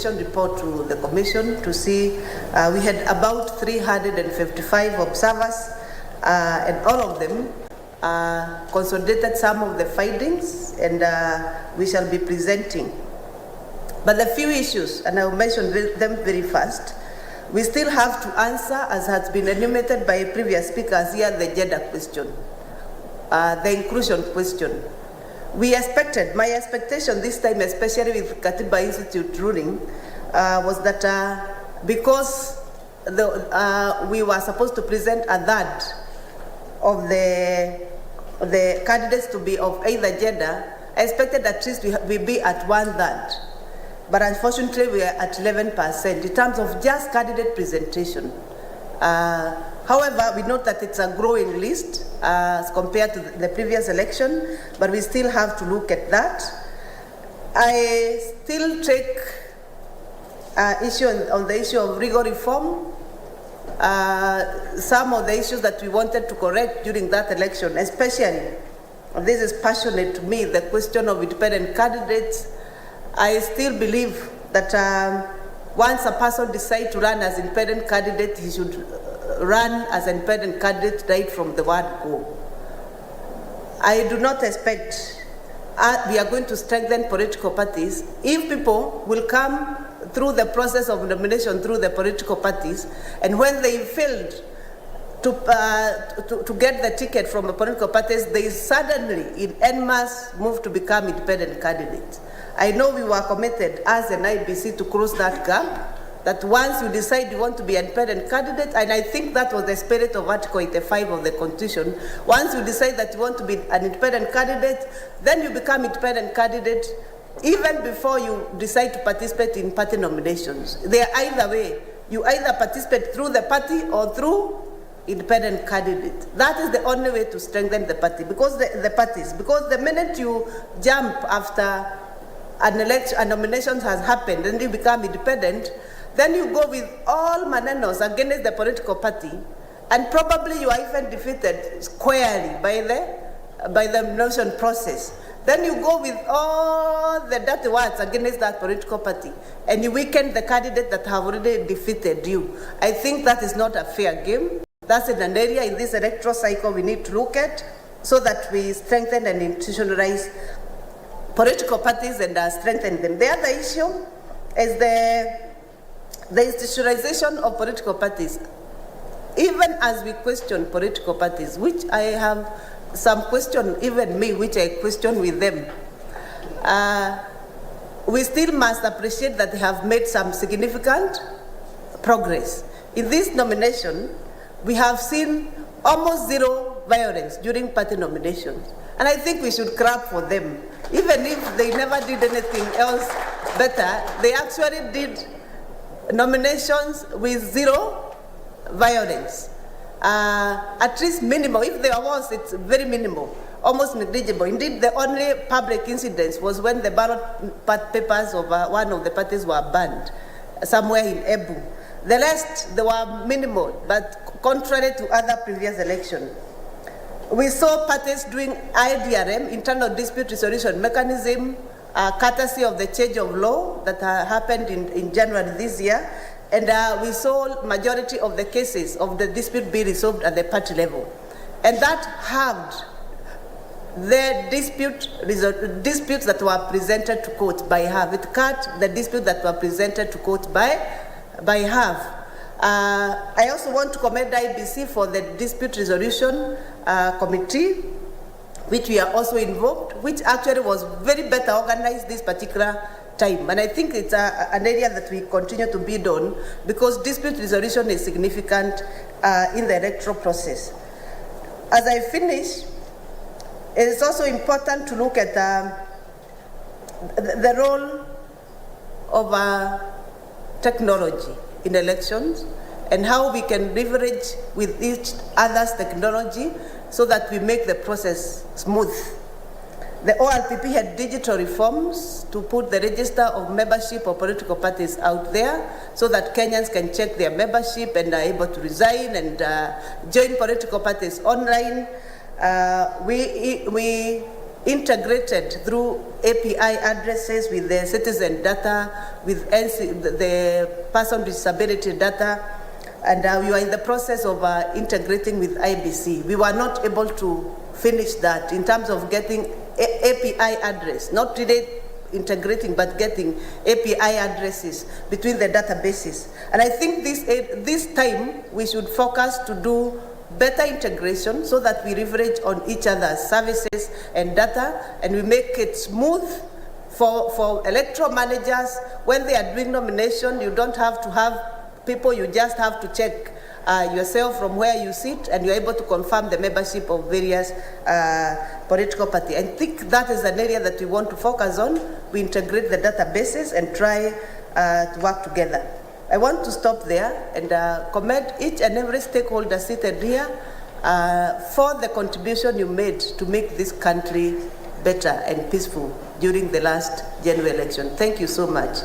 inspection report to the Commission to see, we had about 355 observers, and all of them consolidated some of the findings, and we shall be presenting. But the few issues, and I will mention them very fast, we still have to answer, as has been enumerated by previous speakers here, the gender question, the inclusion question. We expected, my expectation this time, especially with Katiba Institute ruling, was that because we were supposed to present a third of the candidates to be of either gender, I expected at least we be at 1/3. But unfortunately, we are at 11% in terms of just candidate presentation. However, we note that it's a growing list as compared to the previous election, but we still have to look at that. I still take issue on the issue of legal reform. Some of the issues that we wanted to correct during that election, especially, this is passionate to me, the question of independent candidates. I still believe that once a person decides to run as independent candidate, he should run as an independent candidate right from the word go. I do not expect we are going to strengthen political parties if people will come through the process of nomination through the political parties, and when they failed to get the ticket from the political parties, they suddenly, in en masse, move to become independent candidates. I know we were committed as an IBC to close that gap, that once you decide you want to be an independent candidate, and I think that was the spirit of Article 85 of the Constitution, once you decide that you want to be an independent candidate, then you become independent candidate even before you decide to participate in party nominations. They are either way. You either participate through the party or through independent candidate. That is the only way to strengthen the party, because because the minute you jump after an election, a nomination has happened, and you become independent, then you go with all manenos against the political party, and probably you are even defeated squarely by the nomination process. Then you go with all the dirty words against that political party, and you weaken the candidate that have already defeated you. I think that is not a fair game. That's in an area in this electoral cycle we need to look at, so that we strengthen and institutionalize political parties and strengthen them. The other issue is the institutionalization of political parties. Even as we question political parties, which I have some question, even me, which I question with them, we still must appreciate that they have made some significant progress. In this nomination, we have seen almost zero violence during party nominations. And I think we should clap for them. Even if they never did anything else better, they actually did nominations with zero violence. At least minimal. If there was, it's very minimal, almost negligible. Indeed, the only public incident was when the ballot papers of one of the parties were banned somewhere in Ebu. The rest, they were minimal, but contrary to other previous elections. We saw parties doing IDRM, internal dispute resolution mechanism, courtesy of the change of law that happened in January this year. And we saw majority of the cases of the dispute be resolved at the party level. And that halved the disputes that were presented to court by half. It cut the disputes that were presented to court by half. I also want to commend IBC for the dispute resolution committee, which we are also involved, which actually was very better organized this particular time. And I think it's an area that we continue to build on, because dispute resolution is significant in the electoral process. As I finish, it is also important to look at the role of technology in elections, and how we can leverage with each other's technology so that we make the process smooth. The ORPP had digital reforms to put the register of membership of political parties out there, so that Kenyans can check their membership and are able to resign and join political parties online. We integrated through API addresses with the citizen data, with the person with disability data, and we are in the process of integrating with IBC. We were not able to finish that in terms of getting API address, not really integrating, but getting API addresses between the databases. And I think this time we should focus to do better integration so that we leverage on each other's services and data, and we make it smooth for electoral managers. When they are doing nomination, you don't have to have people, you just have to check yourself from where you sit, and you're able to confirm the membership of various political parties. I think that is an area that we want to focus on. We integrate the databases and try to work together. I want to stop there and commend each and every stakeholder seated here for the contribution you made to make this country better and peaceful during the last general election. Thank you so much.